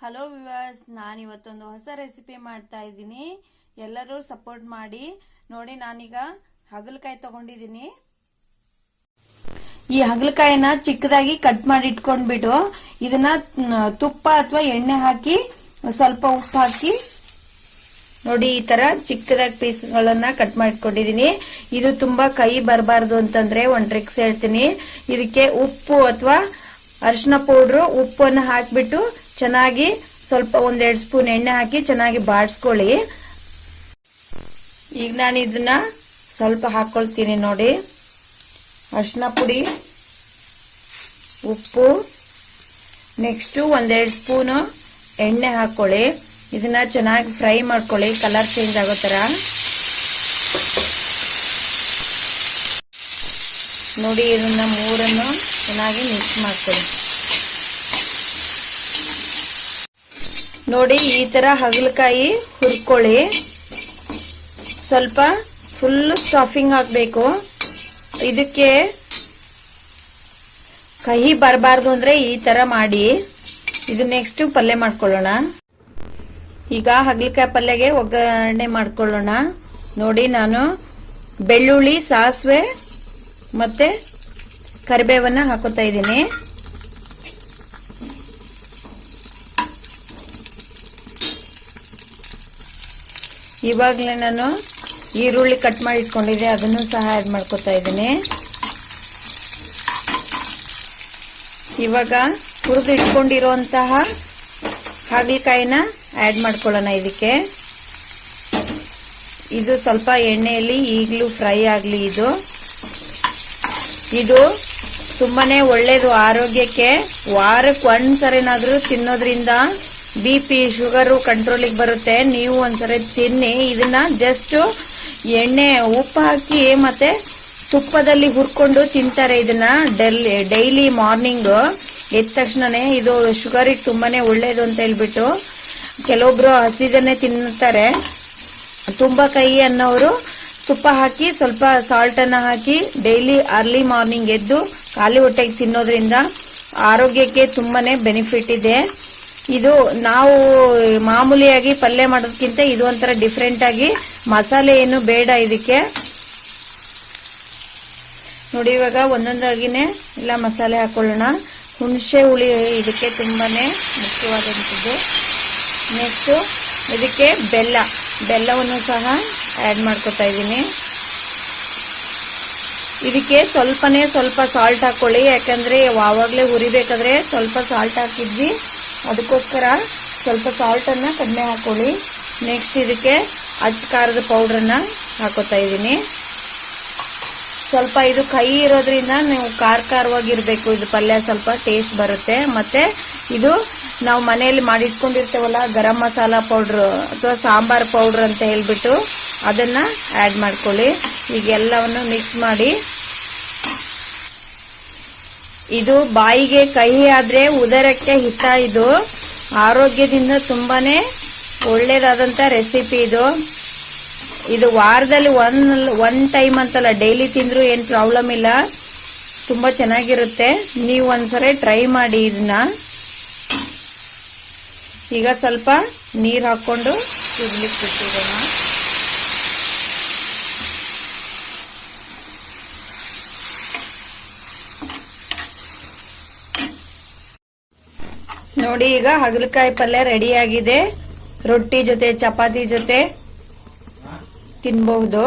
Hello viewers, ನಾನು ಇವತ್ತೊಂದು ಹೊಸ ರೆಸಿಪಿ ಮಾಡ್ತಾ ಇದ್ದೀನಿ. ಎಲ್ಲರೂ ಸಪೋರ್ಟ್ ಮಾಡಿ. ನೋಡಿ, ನಾನೀಗ ಹಾಗಲಕಾಯಿ ತಗೊಂಡಿದ್ದೀನಿ. ಈ ಹಾಗಲಕಾಯಿನ ಚಿಕ್ಕದಾಗಿ ಕಟ್ ಮಾಡಿ ಇಟ್ಕೊಂಡ್ಬಿಟ್ಟು ಇದನ್ನ ತುಪ್ಪ ಅಥವಾ ಎಣ್ಣೆ ಹಾಕಿ ಸ್ವಲ್ಪ ಉಪ್ಪು ಹಾಕಿ ನೋಡಿ ಈ ತರ ಚಿಕ್ಕದಾಗಿ ಪೀಸ್ಗಳನ್ನ ಕಟ್ ಮಾಡಿಟ್ಕೊಂಡಿದೀನಿ. ಇದು ತುಂಬಾ ಕಹಿ ಬರಬಾರ್ದು ಅಂತಂದ್ರೆ ಒಂದ್ ಟ್ರಿಕ್ಸ್ ಹೇಳ್ತೀನಿ. ಇದಕ್ಕೆ ಉಪ್ಪು ಅಥವಾ ಅರಿಶಿನ ಪೌಡ್ರು ಉಪ್ಪನ್ನು ಹಾಕ್ಬಿಟ್ಟು ಚೆನ್ನಾಗಿ ಸ್ವಲ್ಪ 1-2 ಸ್ಪೂನ್ ಎಣ್ಣೆ ಹಾಕಿ ಚೆನ್ನಾಗಿ ಬಾಡಿಸ್ಕೊಳ್ಳಿ. ಈಗ ನಾನು ಇದನ್ನ ಸ್ವಲ್ಪ ಹಾಕೊಳ್ತೀನಿ. ನೋಡಿ, ಅರಿಶಿನ ಪುಡಿ, ಉಪ್ಪು, ನೆಕ್ಸ್ಟ್ 1-2 ಸ್ಪೂನ್ ಎಣ್ಣೆ ಹಾಕೊಳ್ಳಿ. ಇದನ್ನ ಚೆನ್ನಾಗಿ ಫ್ರೈ ಮಾಡ್ಕೊಳ್ಳಿ, ಕಲರ್ ಚೇಂಜ್ ಆಗೋ ತರ. ನೋಡಿ, ಇದನ್ನ ಮೂರನ್ನು ಚೆನ್ನಾಗಿ ಮಿಕ್ಸ್ ಮಾಡ್ಕೊಳ್ಳಿ. ನೋಡಿ, ಈ ತರ ಹಾಗಲಕಾಯಿ ಹುರ್ಕೊಳ್ಳಿ. ಸ್ವಲ್ಪ ಫುಲ್ ಸ್ಟಫಿಂಗ್ ಹಾಕ್ಬೇಕು. ಇದಕ್ಕೆ ಕಹಿ ಬರಬಾರ್ದು ಅಂದ್ರೆ ಈ ತರ ಮಾಡಿ. ಇದು ನೆಕ್ಸ್ಟ್ ಪಲ್ಯ ಮಾಡ್ಕೊಳ್ಳೋಣ. ಈಗ ಹಾಗಲಕಾಯಿ ಪಲ್ಯಗೆ ಒಗ್ಗರಣೆ ಮಾಡ್ಕೊಳ್ಳೋಣ. ನೋಡಿ, ನಾನು ಬೆಳ್ಳುಳ್ಳಿ, ಸಾಸಿವೆ ಮತ್ತೆ ಕರಿಬೇವನ್ನ ಹಾಕೋತಾ ಇದ್ದೀನಿ. ಇವಾಗಲೇ ನಾನು ಈರುಳ್ಳಿ ಕಟ್ ಮಾಡಿ ಇಟ್ಕೊಂಡಿದ್ದೆ, ಅದನ್ನು ಸಹ ಆಡ್ ಮಾಡ್ಕೊತಾ ಇದ್ದೀನಿ. ಇವಾಗ ಹುರಿದು ಇಟ್ಕೊಂಡಿರುವಂತಹ ಹಾಗಲಕಾಯಿನ ಆಡ್ ಮಾಡ್ಕೊಳ್ಳೋಣ ಇದಕ್ಕೆ. ಇದು ಸ್ವಲ್ಪ ಎಣ್ಣೆಯಲ್ಲಿ ಈಗಲೂ ಫ್ರೈ ಆಗಲಿ. ಇದು ತುಂಬಾನೇ ಒಳ್ಳೇದು ಆರೋಗ್ಯಕ್ಕೆ. ವಾರಕ್ಕೆ ಒಂದ್ಸರಿನಾದ್ರೂ ತಿನ್ನೋದ್ರಿಂದ BP, ಶುಗರು ಕಂಟ್ರೋಲಿಗೆ ಬರುತ್ತೆ. ನೀವು ಒಂದ್ಸರಿ ತಿನ್ನಿ. ಇದನ್ನ ಜಸ್ಟ್ ಎಣ್ಣೆ, ಉಪ್ಪು ಹಾಕಿ ಮತ್ತೆ ತುಪ್ಪದಲ್ಲಿ ಹುರ್ಕೊಂಡು ತಿಂತಾರೆ. ಇದನ್ನ ಡೈಲಿ ಮಾರ್ನಿಂಗ್ ಎದ್ದ ತಕ್ಷಣನೇ. ಇದು ಶುಗರಿಗೆ ತುಂಬಾನೇ ಒಳ್ಳೇದು ಅಂತ ಹೇಳ್ಬಿಟ್ಟು ಕೆಲವೊಬ್ರು ಹಸಿದನ್ನೇ ತಿನ್ನುತ್ತಾರೆ. ತುಂಬಾ ಕಹಿ ಅನ್ನೋರು ತುಪ್ಪ ಹಾಕಿ ಸ್ವಲ್ಪ ಸಾಲ್ಟ್ ಅನ್ನ ಹಾಕಿ ಡೈಲಿ ಅರ್ಲಿ ಮಾರ್ನಿಂಗ್ ಎದ್ದು ಖಾಲಿ ಹೊಟ್ಟೆಗೆ ತಿನ್ನೋದ್ರಿಂದ ಆರೋಗ್ಯಕ್ಕೆ ತುಂಬಾನೇ ಬೆನಿಫಿಟ್ ಇದೆ. ಇದು ನಾವು ಮಾಮೂಲಿಯಾಗಿ ಪಲ್ಯ ಮಾಡೋದಕ್ಕಿಂತ ಇದು ಒಂಥರ ಡಿಫ್ರೆಂಟ್ ಆಗಿ, ಮಸಾಲೆ ಏನು ಬೇಡ ಇದಕ್ಕೆ. ನೋಡಿ, ಇವಾಗ ಒಂದೊಂದಾಗಿನೇ ಎಲ್ಲ ಮಸಾಲೆ ಹಾಕೊಳ್ಳೋಣ. ಹುಣಸೆ ಹುಳಿ ಇದಕ್ಕೆ ತುಂಬಾನೇ ಮುಖ್ಯವಾದಂಥದ್ದು. ನೆಕ್ಸ್ಟ್ ಇದಕ್ಕೆ ಬೆಲ್ಲವನ್ನು ಸಹ ಆಡ್ ಮಾಡ್ಕೊತಾ ಇದ್ದೀನಿ. ಇದಕ್ಕೆ ಸ್ವಲ್ಪ ಸಾಲ್ಟ್ ಹಾಕೊಳ್ಳಿ, ಯಾಕಂದ್ರೆ ಯಾವಾಗಲೇ ಹುರಿಬೇಕಾದ್ರೆ ಸ್ವಲ್ಪ ಸಾಲ್ಟ್ ಹಾಕಿದ್ವಿ, ಅದಕ್ಕೋಸ್ಕರ ಸ್ವಲ್ಪ ಸಾಲ್ಟ್ ಅನ್ನ ಕಡಿಮೆ ಹಾಕೊಳ್ಳಿ. ನೆಕ್ಸ್ಟ್ ಇದಕ್ಕೆ ಅಚ್ಚ ಖಾರದ ಪೌಡ್ರನ್ನ ಹಾಕೋತಾ ಇದ್ದೀನಿ. ಸ್ವಲ್ಪ ಇದು ಕಹಿ ಇರೋದ್ರಿಂದ ನೀವು ಖಾರವಾಗಿರ್ಬೇಕು. ಇದು ಪಲ್ಯ ಸ್ವಲ್ಪ ಟೇಸ್ಟ್ ಬರುತ್ತೆ. ಮತ್ತೆ ಇದು ನಾವು ಮನೆಯಲ್ಲಿ ಮಾಡಿಟ್ಕೊಂಡಿರ್ತೇವಲ್ಲ, ಗರಂ ಮಸಾಲ ಪೌಡ್ರು ಅಥವಾ ಸಾಂಬಾರ್ ಪೌಡ್ರ್ ಅಂತ ಹೇಳ್ಬಿಟ್ಟು ಅದನ್ನ ಆಡ್ ಮಾಡ್ಕೊಳ್ಳಿ. ಈಗ ಎಲ್ಲವನ್ನು ಮಿಕ್ಸ್ ಮಾಡಿ. ಇದು ಬಾಯಿಗೆ ಕಹಿ ಆದ್ರೆ ಉದರಕ್ಕೆ ಹಿತ. ಇದು ಆರೋಗ್ಯದಿಂದ ತುಂಬಾನೇ ಒಳ್ಳೇದಾದಂತ ರೆಸಿಪಿ. ಇದು ವಾರದಲ್ಲಿ ಒನ್ ಟೈಮ್ ಅಂತಲ್ಲ, ಡೈಲಿ ತಿಂದ್ರು ಏನ್ ಪ್ರಾಬ್ಲಮ್ ಇಲ್ಲ. ತುಂಬಾ ಚೆನ್ನಾಗಿರುತ್ತೆ. ನೀವು ಒಂದ್ಸರಿ ಟ್ರೈ ಮಾಡಿ ಇದನ್ನ. ಈಗ ಸ್ವಲ್ಪ ನೀರ್ ಹಾಕೊಂಡು ಕುದಿಲಿಕ್ಕೆ ಬಿಟ್ಟಿರೋಣ. ನೋಡಿ, ಈಗ ಹಾಗಲಕಾಯಿ ಪಲ್ಯ ರೆಡಿ ಆಗಿದೆ. ರೊಟ್ಟಿ ಜೊತೆ, ಚಪಾತಿ ಜೊತೆ ತಿನ್ಬಹುದು.